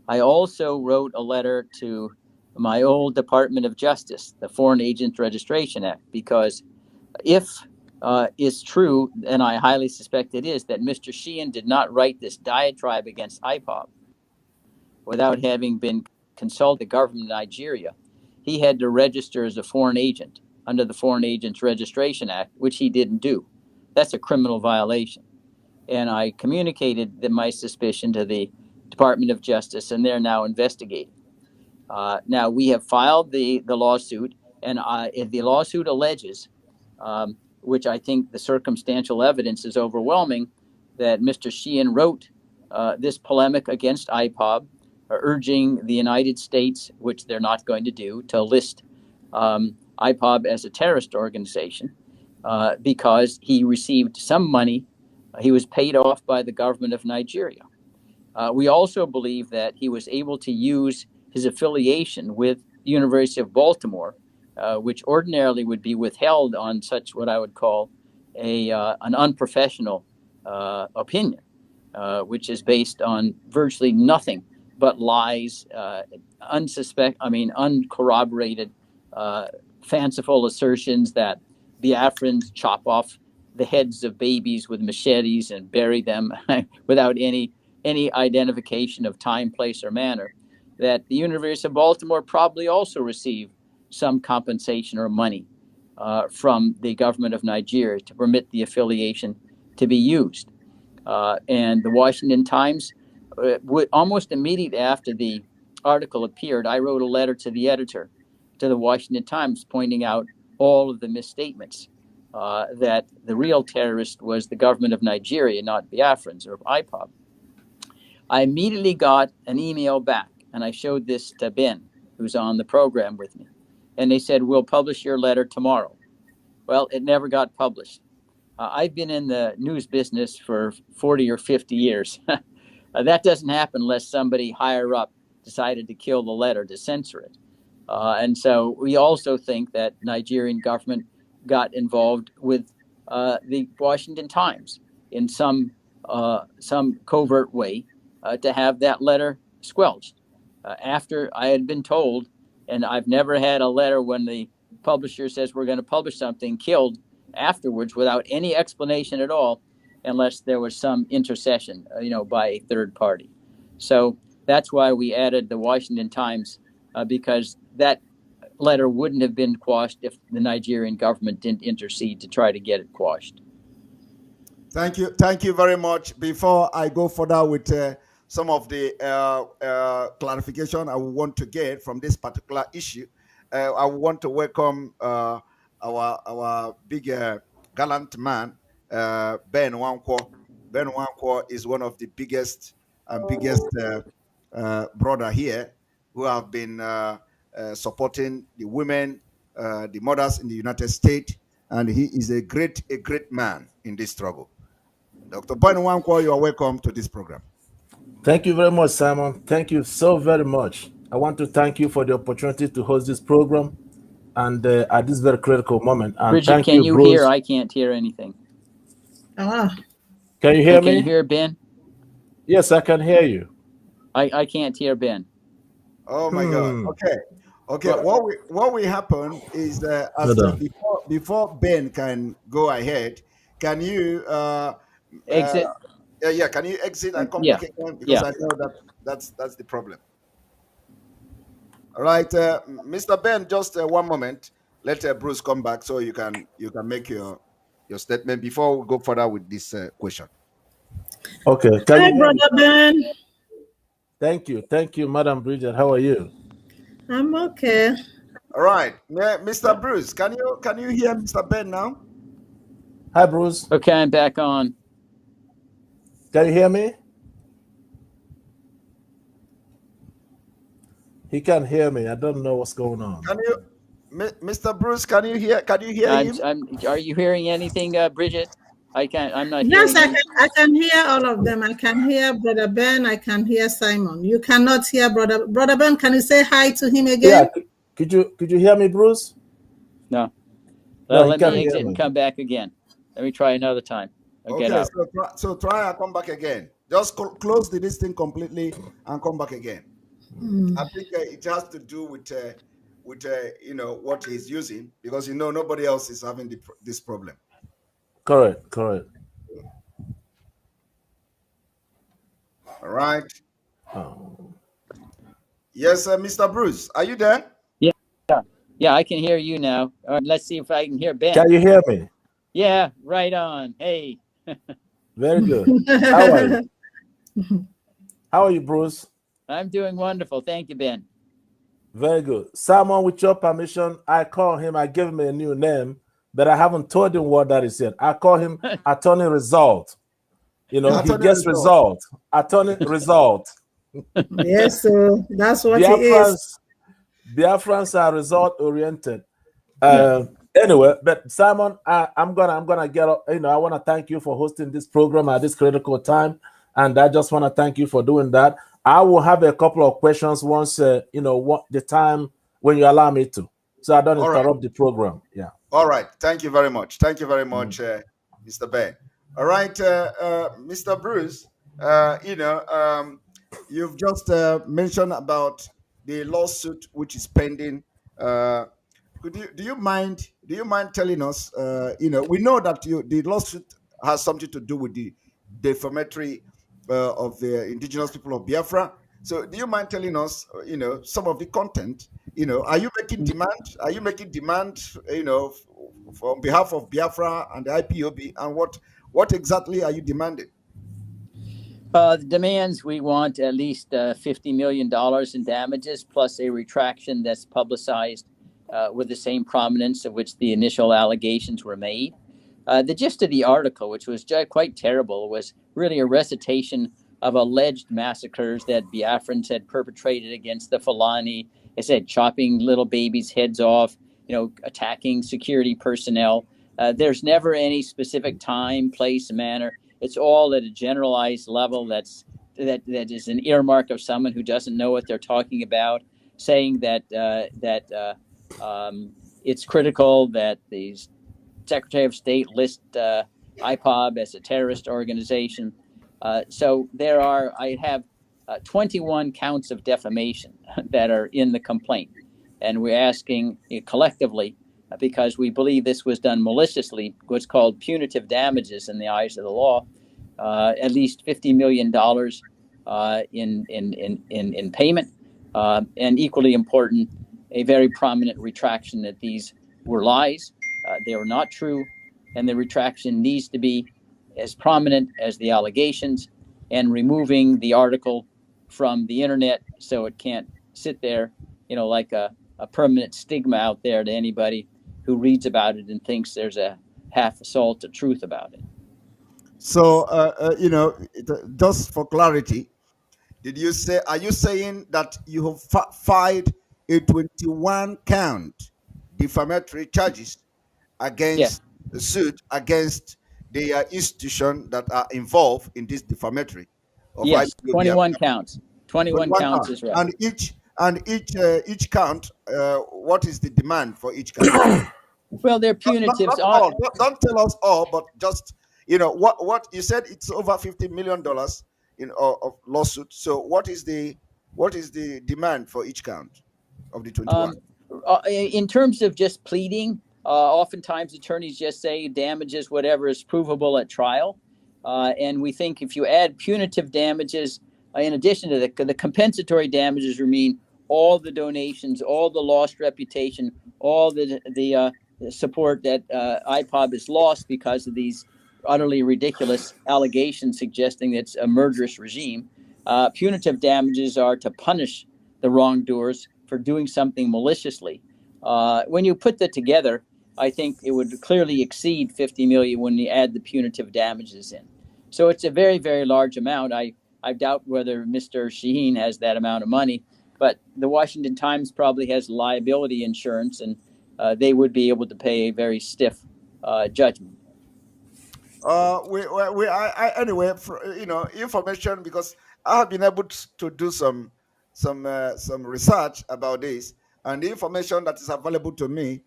I also wrote a letter to my old Department of Justice, the Foreign Agent Registration Act, because if it's true, and I highly suspect it is, that Mr. Sheehan did not write this diatribe against IPOB without having been consulted the government of Nigeria, he had to register as a foreign agent under the Foreign Agents Registration Act, which he didn't do. That's a criminal violation. And I communicated my suspicion to the Department of Justice, and they're now investigating. Now, we have filed the lawsuit, and if the lawsuit alleges, which I think the circumstantial evidence is overwhelming, that Mr. Sheehan wrote this polemic against IPOB, urging the United States, which they're not going to do, to list IPOB as a terrorist organization because he received some money. He was paid off by the government of Nigeria. We also believe that he was able to use his affiliation with the University of Baltimore, which ordinarily would be withheld on such what I would call an unprofessional opinion, which is based on virtually nothing but lies, uncorroborated, fanciful assertions that Biafrans chop off the heads of babies with machetes and bury them without any identification of time, place, or manner. That the University of Baltimore probably also received some compensation or money from the government of Nigeria to permit the affiliation to be used. And the Washington Times, almost immediately after the article appeared, I wrote a letter to the editor, to the Washington Times, pointing out all of the misstatements, that the real terrorist was the government of Nigeria, not Biafrans or IPOB. I immediately got an email back, and I showed this to Ben, who's on the program with me. And they said, we'll publish your letter tomorrow. Well, it never got published. I've been in the news business for 40 or 50 years. That doesn't happen unless somebody higher up decided to kill the letter to censor it. And so we also think that Nigerian government got involved with the Washington Times in some covert way to have that letter squelched. After I had been told, and I've never had a letter when the publisher says we're going to publish something killed afterwards without any explanation at all, unless there was some intercession, by a third party. So that's why we added the Washington Times, because that letter wouldn't have been quashed if the Nigerian government didn't intercede to try to get it quashed. Thank you very much. Before I go further with some of the clarification I want to get from this particular issue, I want to welcome our big gallant man, Ben Nwankwo. Ben Nwankwo is one of the biggest brother here who have been supporting the women, the mothers in the United States, and he is a great man in this struggle. Dr. Ben Nwankwo, you are welcome to this program. Thank you very much, Simon. Thank you so very much. I want to thank you for the opportunity to host this program, and at this very critical moment. And Bridget, thank can you Bruce. hear? I can't hear anything. Can you hear me? Can you hear Ben? Yes, I can hear you. I can't hear Ben. Oh my God. Okay. What will happen is that before Ben can go ahead, can you exit? Can you exit and come back again? Because I know that's the problem. All right, Mr. Ben, just 1 moment. Let Bruce come back so you can make your statement before we go further with this question. Okay. Hi, Brother Ben. Thank you, Madam Bridget. How are you? I'm okay. All right, Mr. Bruce, can you hear Mr. Ben now? Hi, Bruce. Okay, I'm back on. Can you hear me? He can't hear me. I don't know what's going on. Can you, Mr. Bruce? Can you hear him? Are you hearing anything, Bridget? I can't. I'm not Yes, hearing you. I can hear all of them. I can hear Brother Ben. I can hear Simon. You cannot hear Brother Ben. Can you say hi to him Yeah, again? could you hear me, Bruce? No. No, Well, he let can't me hear exit and me. come back again. Let me try another time. I'll get Okay, out. so try and come back again. Just close this thing completely and come back again. I think it has to do with what he's using, because nobody else is having this problem. Correct. All right. Oh. Yes, Mr. Bruce, are you there? Yeah, I can hear you now. All right, let's see if I can hear Ben. Can you hear me? Yeah, right on. Hey. Very good. How are you? How are you, Bruce? I'm doing wonderful. Thank you, Ben. Very good. Simon, with your permission, I call him, I give him a new name, but I haven't told him what that is yet. I call him Attorney Result. He Attorney gets Result. result. Attorney Result. Yes, so that's what he is. Biafrans are result oriented. Yeah. Anyway, but Simon, I'm gonna get up. I want to thank you for hosting this program at this critical time, and I just want to thank you for doing that. I will have a couple of questions once what the time when you allow me to, so I don't interrupt the program. Yeah. All right. Thank you very much. Thank you very much, Mr. Ben. All right, Mr. Bruce. You've just mentioned about the lawsuit which is pending. Do you mind telling us? We know that the lawsuit has something to do with the defamatory of the indigenous people of Biafra. So, do you mind telling us, some of the content? Are you making demand? Are you making demand? On behalf of Biafra and the IPOB, and what exactly are you demanding? The demands, we want at least $50 million in damages, plus a retraction that's publicized with the same prominence of which the initial allegations were made. The gist of the article, which was quite terrible, was really a recitation of alleged massacres that Biafrans had perpetrated against the Fulani. It said chopping little babies' heads off, attacking security personnel. There's never any specific time, place, manner. It's all at a generalized level that is an earmark of someone who doesn't know what they're talking about, saying that it's critical that the Secretary of State list IPOB as a terrorist organization. So I have 21 counts of defamation that are in the complaint, and we're asking collectively, because we believe this was done maliciously, what's called punitive damages in the eyes of the law, at least $50 million in payment, and equally important, a very prominent retraction that these were lies. They were not true, and the retraction needs to be as prominent as the allegations, and removing the article from the internet so it can't sit there, like a permanent stigma out there to anybody who reads about it and thinks there's a half a salt of truth about it. So, just for clarity, are you saying that you have filed a 21 count defamatory charges against the suit against the institution that are involved in this defamatory of Yes, IPOB? 21 counts. 21 counts is right. And each count, what is the demand for each count? Well, they're punitives. Not all. Don't tell us all, but just what you said. It's over $50 million of lawsuit. So what is the demand for each count of the 21? In terms of just pleading, oftentimes attorneys just say damages, whatever is provable at trial. And we think if you add punitive damages, in addition to the compensatory damages, mean all the donations, all the lost reputation, all the support that IPOB has lost because of these utterly ridiculous allegations suggesting it's a murderous regime. Punitive damages are to punish the wrongdoers for doing something maliciously. When you put that together, I think it would clearly exceed 50 million when you add the punitive damages in. So it's a very, very large amount. I doubt whether Mr. Shaheen has that amount of money, but the Washington Times probably has liability insurance, and they would be able to pay a very stiff judgment. Anyway, information, because I have been able to do some research about this, and the information that is available to me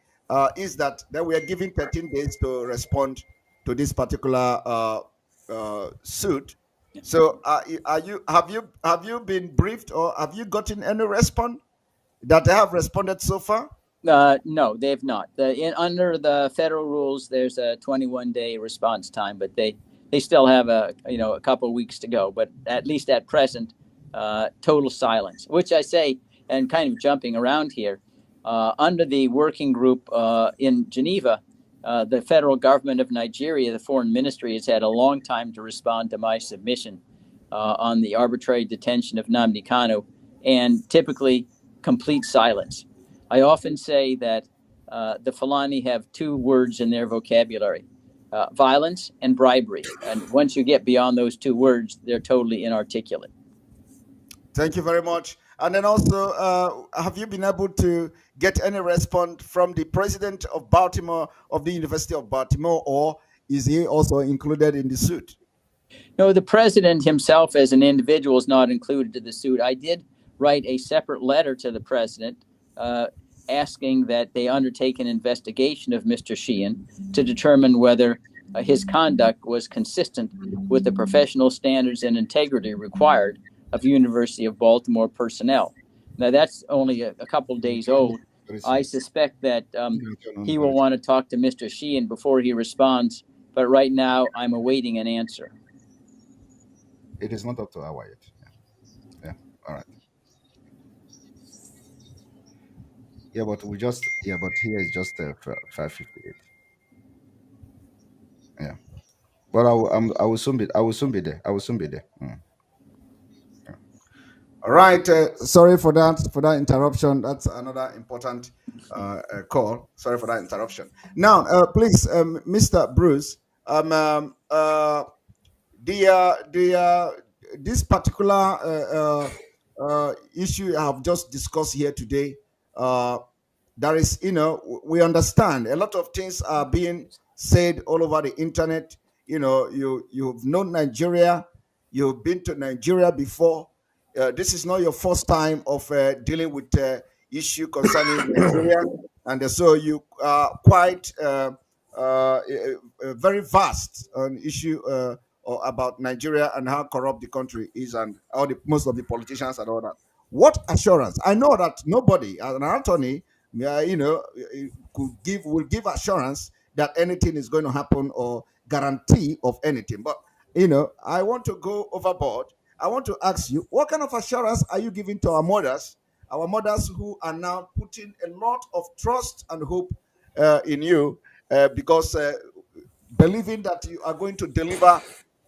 is that we are given 13 days to respond to this particular suit. So, have you been briefed, or have you gotten any response that they have responded so far? No, they've not. Under the federal rules, there's a 21-day response time, but they still have a couple of weeks to go. But at least at present, total silence. Which I say, and kind of jumping around here, under the working group in Geneva, the federal government of Nigeria, the foreign ministry, has had a long time to respond to my submission on the arbitrary detention of Nnamdi Kanu, and typically complete silence. I often say that the Fulani have two words in their vocabulary: violence and bribery. And once you get beyond those two words, they're totally inarticulate. Thank you very much. And then also, have you been able to get any response from the president of Baltimore, of the University of Baltimore, or is he also included in the suit? No, the president himself as an individual is not included in the suit. I did write a separate letter to the president asking that they undertake an investigation of Mr. Sheehan to determine whether his conduct was consistent with the professional standards and integrity required of University of Baltimore personnel. Now, that's only a couple of days old. I suspect that he will want to talk to Mr. Sheehan before he responds, but right now I'm awaiting an answer. It is not up to hour yet. Yeah. All right. Yeah, but here is just 5:58. Yeah. But I will soon be there. I will soon be there. Mm. Yeah. All right. Sorry for that interruption. That's another important call. Sorry for that interruption. Now, please, Mr. Bruce, this particular issue I have just discussed here today, there is, we understand a lot of things are being said all over the internet. You've known Nigeria, you've been to Nigeria before. This is not your first time of dealing with issue concerning Nigeria, and so you are quite very vast on issue or about Nigeria and how corrupt the country is, and most of the politicians and all that. What assurance? I know that nobody, an attorney, will give assurance that anything is going to happen or guarantee of anything. But I want to go overboard. I want to ask you, what kind of assurance are you giving to our mothers who are now putting a lot of trust and hope in you, because believing that you are going to deliver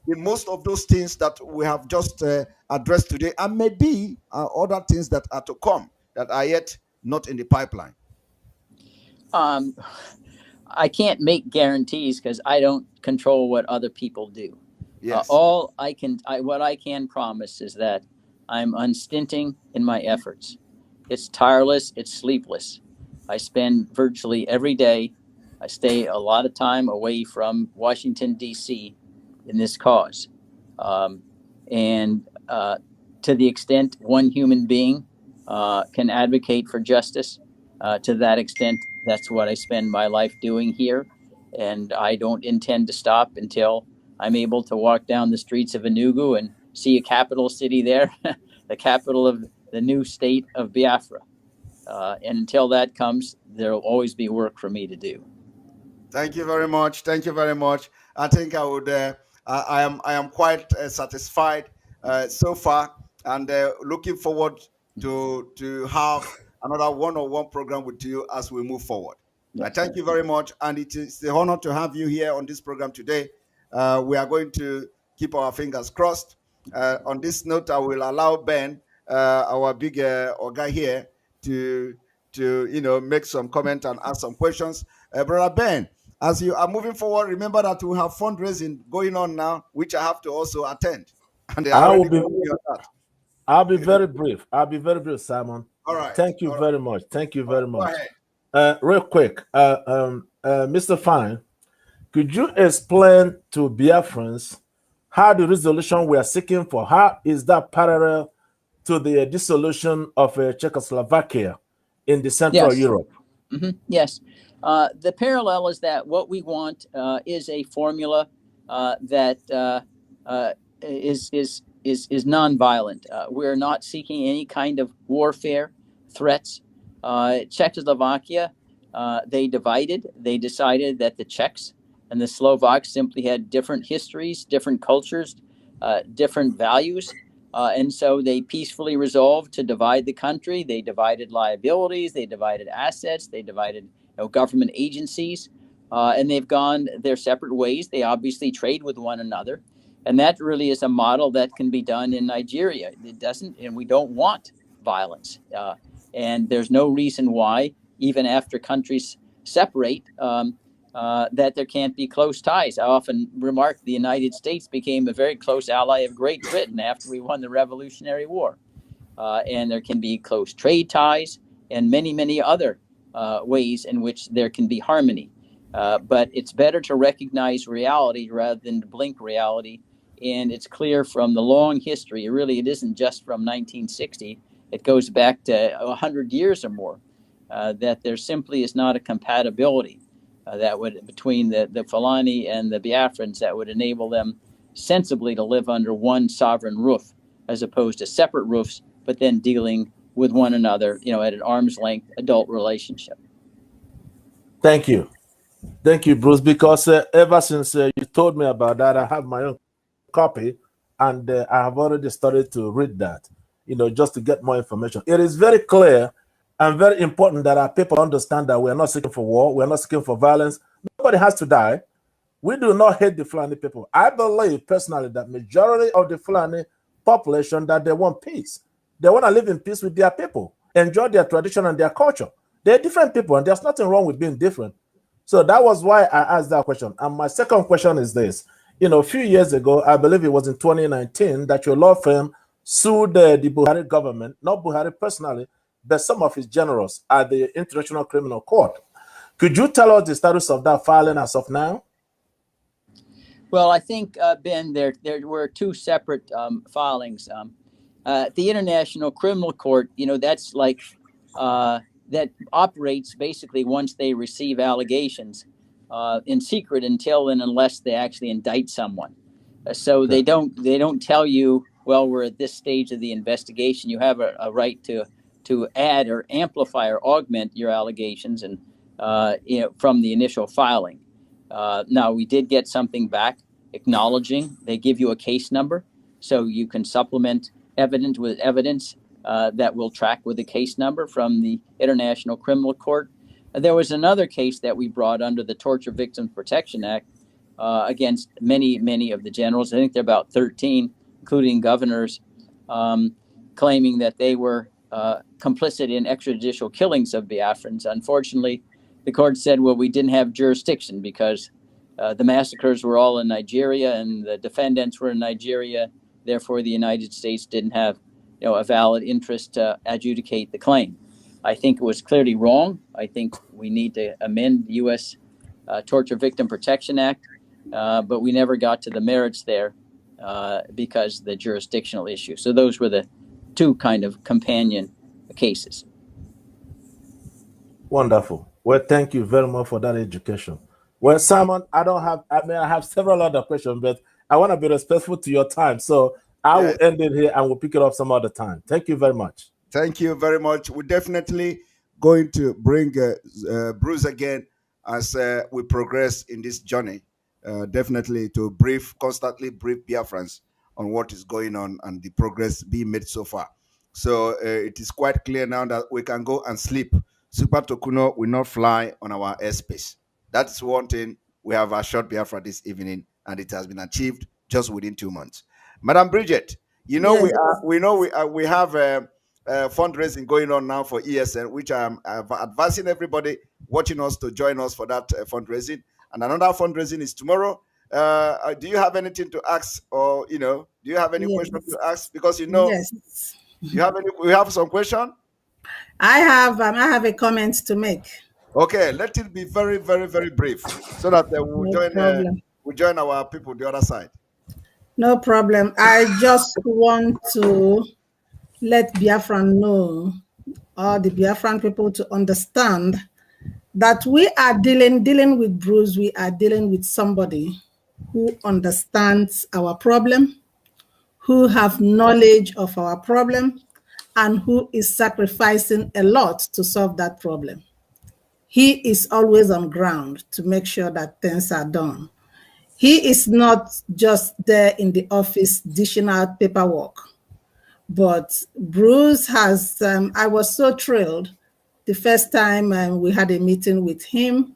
in most of those things that we have just addressed today, and maybe other things that are to come that are yet not in the pipeline? I can't make guarantees because I don't control what other people do. Yes. What I can promise is that I'm unstinting in my efforts. It's tireless, it's sleepless. I spend virtually every day. I stay a lot of time away from Washington, D.C. in this cause. And to the extent one human being can advocate for justice, to that extent, that's what I spend my life doing here. And I don't intend to stop until I'm able to walk down the streets of Enugu and see a capital city there, the capital of the new state of Biafra. And until that comes, there will always be work for me to do. Thank you very much. Thank you very much. I think I would. I am quite satisfied so far, and looking forward to have another one-on-one program with you as we move forward. Yes, I thank you very much, and it is the honor to have you here on this program today. We are going to keep our fingers crossed. On this note, I will allow Ben, our big guy here, to make some comment and ask some questions. Brother Ben, as you are moving forward, remember that we have fundraising going on now, which I have to also attend. And I'll be very brief. I'll be very brief, Simon. All right. Thank you very much. Thank you very much. Real quick, Mr. Fein, Could you explain to Biafrans how the resolution we are seeking for, how is that parallel to the dissolution of Czechoslovakia in the Central Yes. Europe? Yes. The parallel is that what we want is a formula that is nonviolent. We're not seeking any kind of warfare, threats. Czechoslovakia, they divided. They decided that the Czechs and the Slovaks simply had different histories, different cultures, different values. And so they peacefully resolved to divide the country. They divided liabilities, they divided assets, they divided government agencies, and they've gone their separate ways. They obviously trade with one another. And that really is a model that can be done in Nigeria. It doesn't, and we don't want violence. And there's no reason why, even after countries separate, that there can't be close ties. I often remark the United States became a very close ally of Great Britain after we won the Revolutionary War. And there can be close trade ties and many, many other ways in which there can be harmony. But it's better to recognize reality rather than to blink reality. And it's clear from the long history, it isn't just from 1960, it goes back to 100 years or more, that there simply is not a compatibility that would between the Fulani and the Biafrans that would enable them sensibly to live under one sovereign roof, as opposed to separate roofs, but then dealing with one another, at an arm's length adult relationship. Thank you, Bruce. Because ever since you told me about that, I have my own copy, and I have already started to read that. Just to get more information. It is very clear and very important that our people understand that we are not seeking for war, we are not seeking for violence. Nobody has to die. We do not hate the Fulani people. I believe personally that majority of the Fulani population, that they want peace. They want to live in peace with their people, enjoy their tradition and their culture. They're different people, and there's nothing wrong with being different. So that was why I asked that question. And my second question is this. A few years ago, I believe it was in 2019, that your law firm sued the Buhari government, not Buhari personally, but some of his generals at the International Criminal Court. Could you tell us the status of that filing as of now? Well, I think, Ben, there were two separate filings. The International Criminal Court, that's like that operates basically once they receive allegations in secret until and unless they actually indict someone. So they don't tell you, well, we're at this stage of the investigation. You have a right to add or amplify or augment your allegations and from the initial filing. Now, we did get something back acknowledging. They give you a case number, so you can supplement evidence with evidence that will track with a case number from the International Criminal Court. There was another case that we brought under the Torture Victims Protection Act against many of the generals. I think there are about 13, including governors, claiming that they were complicit in extrajudicial killings of Biafrans. Unfortunately, the court said, well, we didn't have jurisdiction because the massacres were all in Nigeria and the defendants were in Nigeria. Therefore, the United States didn't have a valid interest to adjudicate the claim. I think it was clearly wrong. I think we need to amend the U.S. Torture Victim Protection Act, but we never got to the merits there because of the jurisdictional issue. So those were the two kind of companion cases. Wonderful. Well, thank you very much for that education. Well, Simon, I have several other questions, but I want to be respectful to your time. So I will end it here and we'll pick it up some other time. Thank you very much. Thank you very much. We're definitely going to bring Bruce again as we progress in this journey. Definitely to constantly brief Biafrans on what is going on and the progress being made so far. So it is quite clear now that we can go and sleep. Super Tokuno will not fly on our airspace. That's one thing we have assured Biafra this evening, and it has been achieved just within 2 months. Madam Bridget, we have fundraising going on now for ESN, which I'm advising everybody watching us to join us for that fundraising. And another fundraising is tomorrow. Do you have anything to ask, or do you have any questions to ask? Because you have some question. I have a comment to make. Okay, let it be very, very, very brief so that No problem. we'll join our people the other side. No problem. I just want to let Biafran know, or the Biafran people to understand that we are dealing with Bruce. We are dealing with somebody who understands our problem, who have knowledge of our problem, and who is sacrificing a lot to solve that problem. He is always on ground to make sure that things are done. He is not just there in the office dishing out paperwork. But Bruce has, I was so thrilled the first time we had a meeting with him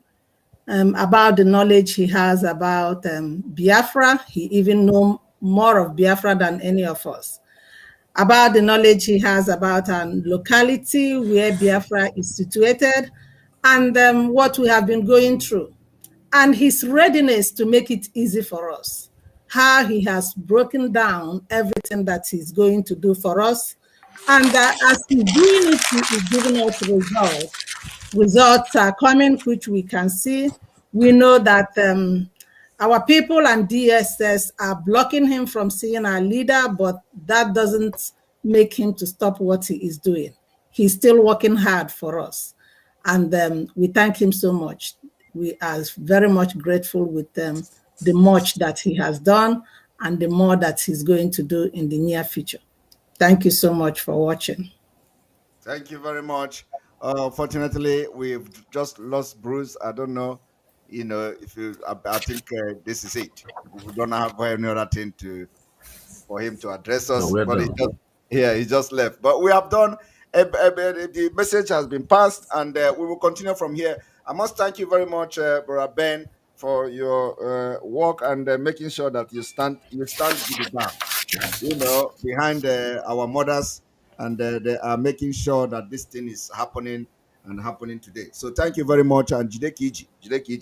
about the knowledge he has about Biafra. He even knows more of Biafra than any of us. About the knowledge he has about our locality, where Biafra is situated, and what we have been going through, and his readiness to make it easy for us. How he has broken down everything that he's going to do for us. And as he's doing it, he is giving us results. Results are coming, which we can see. We know that our people and DSS are blocking him from seeing our leader, but that doesn't make him to stop what he is doing. He's still working hard for us. And we thank him so much. We are very much grateful with the much that he has done and the more that he's going to do in the near future. Thank you so much for watching. Thank you very much. Fortunately, we've just lost Bruce. I don't know, if you. I think this is it. We don't have any other thing for him to address us. No, we're But done. he just left. But we have done. The message has been passed, and we will continue from here. I must thank you very much, Brother Ben, for your work and making sure that you stand the ground, behind our mothers, and they are making sure that this thing is happening and happening today. So thank you very much. And Jidekiji, Thank you.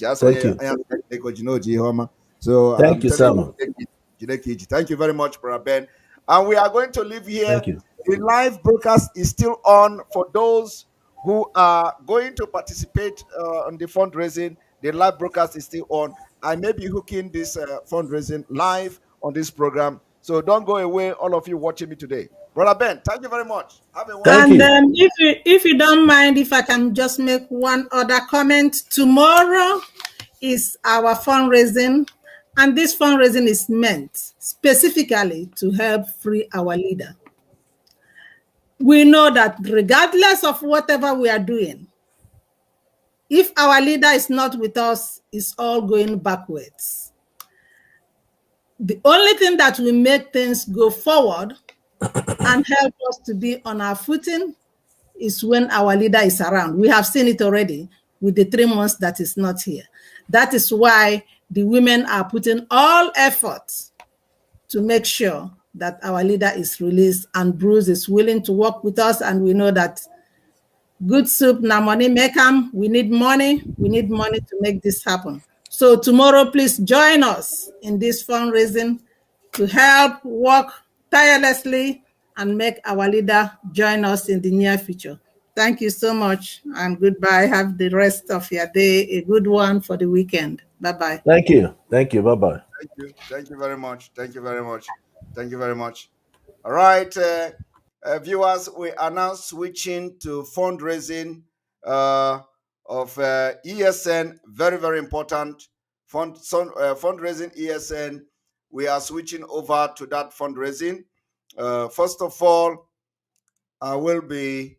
so Thank I'm you, telling Simon. you, Jidekiji, thank you very much, Brother Ben. And we are going to leave here. Thank you. The live broadcast is still on for those who are going to participate on the fundraising. The live broadcast is still on. I may be hooking this fundraising live on this program. So don't go away, all of you watching me today. Brother Ben, thank you very much. Have a Thank wonderful And you. if you don't mind, if I can just make one other comment. Tomorrow is our fundraising, and this fundraising is meant specifically to help free our leader. We know that regardless of whatever we are doing, if our leader is not with us, it's all going backwards. The only thing that will make things go forward and help us to be on our footing is when our leader is around. We have seen it already with the 3 months that is not here. That is why the women are putting all efforts to make sure that our leader is released, and Bruce is willing to work with us. And we know that good soup na money make am. We need money. We need money to make this happen. So tomorrow, please join us in this fundraising to help work tirelessly and make our leader join us in the near future. Thank you so much, and goodbye. Have the rest of your day a good one for the weekend. Bye-bye. Thank you. Thank you. Bye-bye. Thank you. Thank you very much. Thank you very much. Thank you very much. All right, viewers, we are now switching to fundraising of ESN. Very, very important. Fundraising ESN. We are switching over to that fundraising. First of all, I will be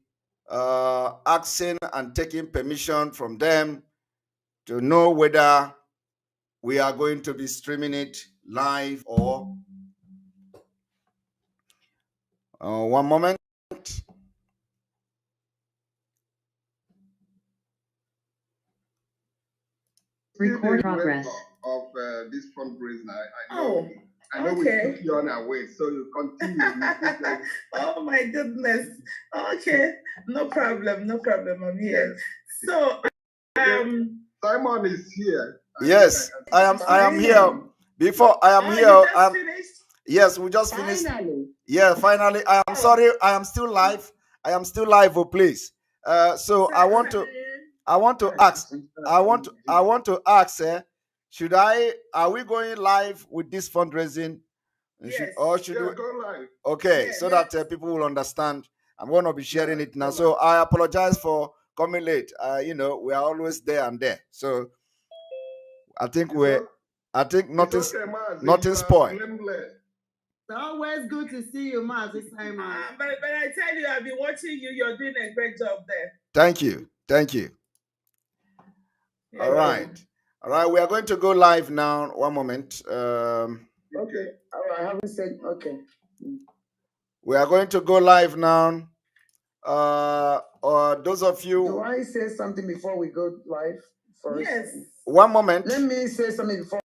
asking and taking permission from them to know whether we are going to be streaming it live or one moment. Record progress. Of this fundraising, I know. I know we took you on our way, so you continue. Oh my goodness. Okay, no problem, no problem. I'm here. So, Simon is here. Yes, I am here. Before I am here. Yes, we just finished. Finally. Yeah, finally. I am sorry. I am still live. Oh, please. So I want I want to ask. I want to ask. Are we going live with this fundraising? Yes. Should we go live? Okay, yes, so that people will understand. I'm going to be sharing it now. So I apologize for coming late. We are always there and there. So I think nothing spoiled. It's always good to see you, Maz, this time. But I tell you, I've been watching you. You're doing a great job there. Thank you. Yeah. All right. We are going to go live now. One moment. Okay. All right. I haven't said okay. We are going to go live now. Those of you. Do I say something before we go live first? Yes. One moment. Let me say something before.